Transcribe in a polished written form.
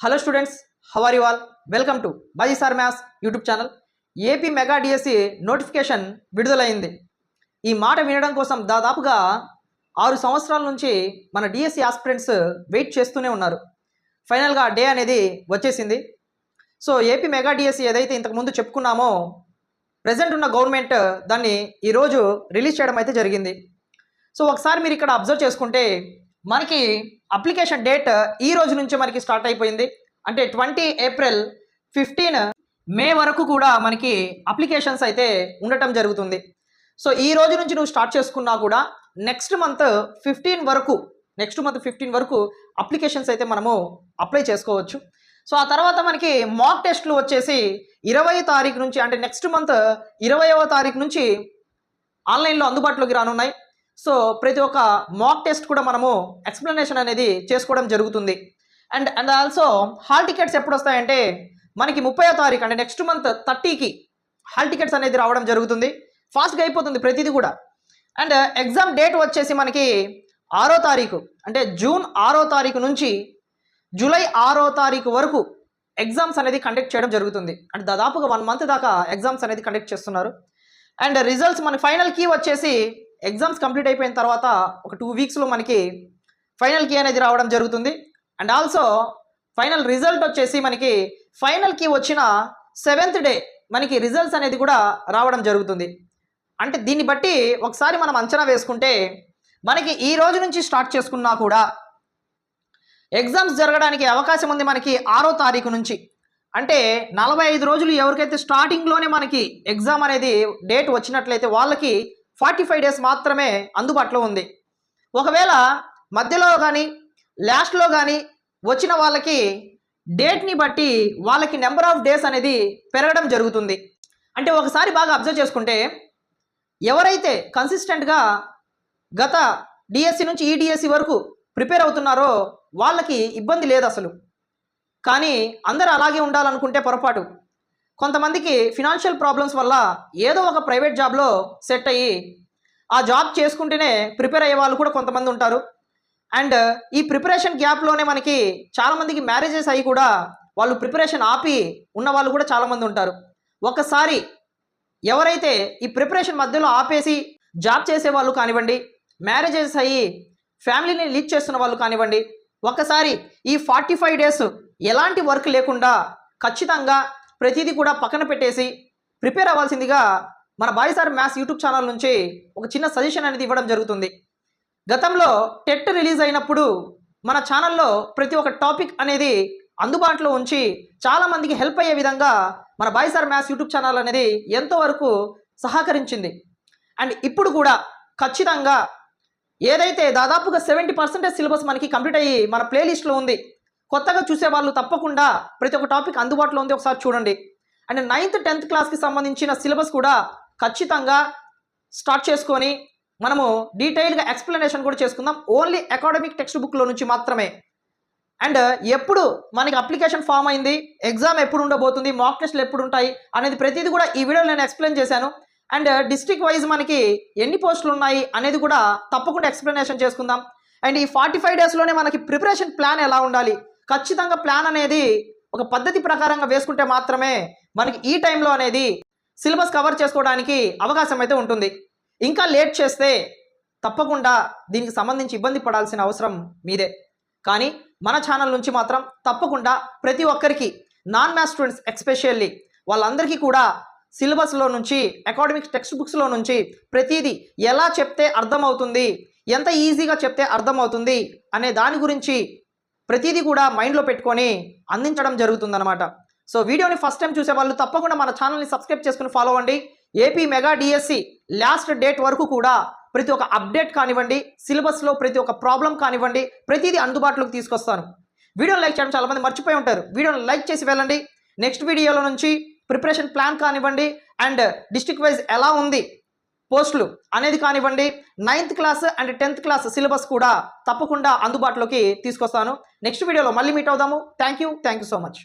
Hello students, how are you all? Welcome to బైసార్ maths YouTube channel. AP mega DSC notification విడుదలైంది. ఈ మాట వినడం కోసం దాదాపుగా 6 సంవత్సరాల నుంచి మన డిఎస్సి ఆస్పిరెంట్స్ వెయిట్ చేస్తూనే ఉన్నారు. ఫైనల్గా డే అనేది వచ్చేసింది. సో ఏపీ మెగా డిఎస్సి ఏదైతే ఇంతకుముందు చెప్పుకున్నామో ప్రజెంట్ ఉన్న గవర్నమెంట్ దాన్ని ఈరోజు రిలీజ్ చేయడం అయితే జరిగింది. సో ఒకసారి మీరు ఇక్కడ అబ్జర్వ్ చేసుకుంటే మనకి అప్లికేషన్ డేట్ ఈ రోజు నుంచి మనకి స్టార్ట్ అయిపోయింది. అంటే 20 ఏప్రిల్ 15 మే వరకు కూడా మనకి అప్లికేషన్స్ అయితే ఉండటం జరుగుతుంది. సో ఈ రోజు నుంచి నువ్వు స్టార్ట్ చేసుకున్నా కూడా నెక్స్ట్ మంత్ 15 వరకు అప్లికేషన్స్ అయితే మనము అప్లై చేసుకోవచ్చు. సో ఆ తర్వాత మనకి మాక్ టెస్ట్లు వచ్చేసి 20వ తారీఖు నుంచి, అంటే నెక్స్ట్ మంత్ 20వ తారీఖు నుంచి ఆన్లైన్లో అందుబాటులోకి రానున్నాయి. సో ప్రతి ఒక్క మాక్ టెస్ట్ కూడా మనము ఎక్స్ప్లెనేషన్ అనేది చేసుకోవడం జరుగుతుంది. అండ్ ఆల్సో హాల్ టికెట్స్ ఎప్పుడు వస్తాయంటే మనకి 30వ తారీఖు, అంటే నెక్స్ట్ మంత్ 30కి హాల్ టికెట్స్ అనేది రావడం జరుగుతుంది. ఫాస్ట్గా అయిపోతుంది ప్రతిదీ కూడా. అండ్ ఎగ్జామ్ డేట్ వచ్చేసి మనకి 6వ తారీఖు, అంటే జూన్ 6వ తారీఖు నుంచి జూలై 6వ తారీఖు వరకు ఎగ్జామ్స్ అనేది కండక్ట్ చేయడం జరుగుతుంది. అంటే దాదాపుగా 1 మంత్ దాకా ఎగ్జామ్స్ అనేది కండక్ట్ చేస్తున్నారు. అండ్ రిజల్ట్స్ మన ఫైనల్ కీ వచ్చేసి ఎగ్జామ్స్ కంప్లీట్ అయిపోయిన తర్వాత ఒక 2 వీక్స్లో మనకి ఫైనల్ కీ అనేది రావడం జరుగుతుంది. అండ్ ఆల్సో ఫైనల్ రిజల్ట్ వచ్చేసి మనకి ఫైనల్ కీ వచ్చిన 7th డే మనకి రిజల్ట్స్ అనేది కూడా రావడం జరుగుతుంది. అంటే దీన్ని బట్టి ఒకసారి మనం అంచనా వేసుకుంటే మనకి ఈ రోజు నుంచి స్టార్ట్ చేసుకున్నా కూడా ఎగ్జామ్స్ జరగడానికి అవకాశం ఉంది మనకి 6వ తారీఖు నుంచి. అంటే 45 రోజులు ఎవరికైతే స్టార్టింగ్లోనే మనకి ఎగ్జామ్ అనేది డేట్ వచ్చినట్లయితే వాళ్ళకి 45 డేస్ మాత్రమే అందుబాటులో ఉంది. ఒకవేళ మధ్యలో కానీ లాస్ట్లో కానీ వచ్చిన వాళ్ళకి డేట్ని బట్టి వాళ్ళకి నెంబర్ ఆఫ్ డేస్ అనేది పెరగడం జరుగుతుంది. అంటే ఒకసారి బాగా అబ్జర్వ్ చేసుకుంటే ఎవరైతే కన్సిస్టెంట్గా గత డిఎస్సి నుంచి ఈ డిఎస్సి వరకు ప్రిపేర్ అవుతున్నారో వాళ్ళకి ఇబ్బంది లేదు అసలు. కానీ అందరూ అలాగే ఉండాలనుకుంటే పొరపాటు. కొంతమందికి ఫినాన్షియల్ ప్రాబ్లమ్స్ వల్ల ఏదో ఒక ప్రైవేట్ జాబ్లో సెట్ అయ్యి ఆ జాబ్ చేసుకుంటేనే ప్రిపేర్ అయ్యే వాళ్ళు కూడా కొంతమంది ఉంటారు. అండ్ ఈ ప్రిపరేషన్ గ్యాప్లోనే మనకి చాలామందికి మ్యారేజెస్ అయ్యి కూడా వాళ్ళు ప్రిపరేషన్ ఆపి ఉన్న వాళ్ళు కూడా చాలామంది ఉంటారు. ఒకసారి ఎవరైతే ఈ ప్రిపరేషన్ మధ్యలో ఆపేసి జాబ్ చేసే వాళ్ళు కానివ్వండి, మ్యారేజెస్ అయ్యి ఫ్యామిలీని లీడ్ చేస్తున్న వాళ్ళు కానివ్వండి, ఒకసారి ఈ 45 డేస్ ఎలాంటి వర్క్ లేకుండా ఖచ్చితంగా ప్రతిదీ కూడా పక్కన పెట్టేసి ప్రిపేర్ అవ్వాల్సిందిగా మన బాయ్సార్ మ్యాథ్స్ యూట్యూబ్ ఛానల్ నుంచి ఒక చిన్న సజెషన్ అనేది ఇవ్వడం జరుగుతుంది. గతంలో టెట్ రిలీజ్ అయినప్పుడు మన ఛానల్లో ప్రతి ఒక్క టాపిక్ అనేది అందుబాటులో ఉంచి చాలామందికి హెల్ప్ అయ్యే విధంగా మన బాయ్సార్ మ్యాథ్స్ యూట్యూబ్ ఛానల్ అనేది ఎంతోవరకు సహకరించింది. అండ్ ఇప్పుడు కూడా ఖచ్చితంగా ఏదైతే దాదాపుగా 70% సిలబస్ మనకి కంప్లీట్ అయ్యి మన ప్లేలిస్ట్లో ఉంది. కొత్తగా చూసే వాళ్ళు తప్పకుండా ప్రతి ఒక్క టాపిక్ అందుబాటులో ఉంది, ఒకసారి చూడండి. అండ్ 9th 10th క్లాస్కి సంబంధించిన సిలబస్ కూడా ఖచ్చితంగా స్టార్ట్ చేసుకొని మనము డీటెయిల్గా ఎక్స్ప్లెనేషన్ కూడా చేసుకుందాం, ఓన్లీ అకాడమిక్ టెక్స్ట్ బుక్లో నుంచి మాత్రమే. అండ్ ఎప్పుడు మనకి అప్లికేషన్ ఫామ్ అయింది, ఎగ్జామ్ ఎప్పుడు ఉండబోతుంది, మాక్ టెస్ట్లు ఎప్పుడు ఉంటాయి అనేది ప్రతిదీ కూడా ఈ వీడియోలో నేను ఎక్స్ప్లెయిన్ చేశాను. అండ్ డిస్ట్రిక్ట్ వైజ్ మనకి ఎన్ని పోస్టులు ఉన్నాయి అనేది కూడా తప్పకుండా ఎక్స్ప్లెనేషన్ చేసుకుందాం. అండ్ ఈ 45 డేస్లోనే మనకి ప్రిపరేషన్ ప్లాన్ ఎలా ఉండాలి, ఖచ్చితంగా ప్లాన్ అనేది ఒక పద్ధతి ప్రకారంగా వేసుకుంటే మాత్రమే మనకి ఈ టైంలో అనేది సిలబస్ కవర్ చేసుకోవడానికి అవకాశం అయితే ఉంటుంది. ఇంకా లేట్ చేస్తే తప్పకుండా దీనికి సంబంధించి ఇబ్బంది పడాల్సిన అవసరం మీదే. కానీ మన ఛానల్ నుంచి మాత్రం తప్పకుండా ప్రతి ఒక్కరికి నాన్ మ్యాథ్స్ స్టూడెంట్స్ ఎస్పెషల్లీ వాళ్ళందరికీ కూడా సిలబస్లో నుంచి, అకాడమిక్ టెక్స్ట్ బుక్స్లో నుంచి ప్రతిదీ ఎలా చెప్తే అర్థమవుతుంది, ఎంత ఈజీగా చెప్తే అర్థమవుతుంది అనే దాని గురించి ప్రతిదీ కూడా మైండ్లో పెట్టుకొని అందించడం జరుగుతుందన్నమాట. సో వీడియోని ఫస్ట్ టైం చూసే వాళ్ళు తప్పకుండా మన ఛానల్ని సబ్స్క్రైబ్ చేసుకుని ఫాలో అవ్వండి. AP mega DSC last date వరకు కూడా ప్రతి ఒక్క అప్డేట్ కానివ్వండి, సిలబస్లో ప్రతి ఒక్క ప్రాబ్లం కానివ్వండి, ప్రతిదీ అందుబాటులోకి తీసుకొస్తాను. వీడియోని లైక్ చేయడం చాలామంది మర్చిపోయి ఉంటారు, వీడియోని లైక్ చేసి వెళ్ళండి. నెక్స్ట్ వీడియోలో నుంచి ప్రిపరేషన్ ప్లాన్ కానివ్వండి, అండ్ డిస్ట్రిక్ట్ వైజ్ ఎలా ఉంది పోస్టులు అనేది కానివ్వండి, 9th class and 10th class syllabus కూడా తప్పకుండా అందుబాటులోకి తీసుకొస్తాను. నెక్స్ట్ వీడియోలో మళ్ళీ మీట్ అవుదాము. Thank you so much.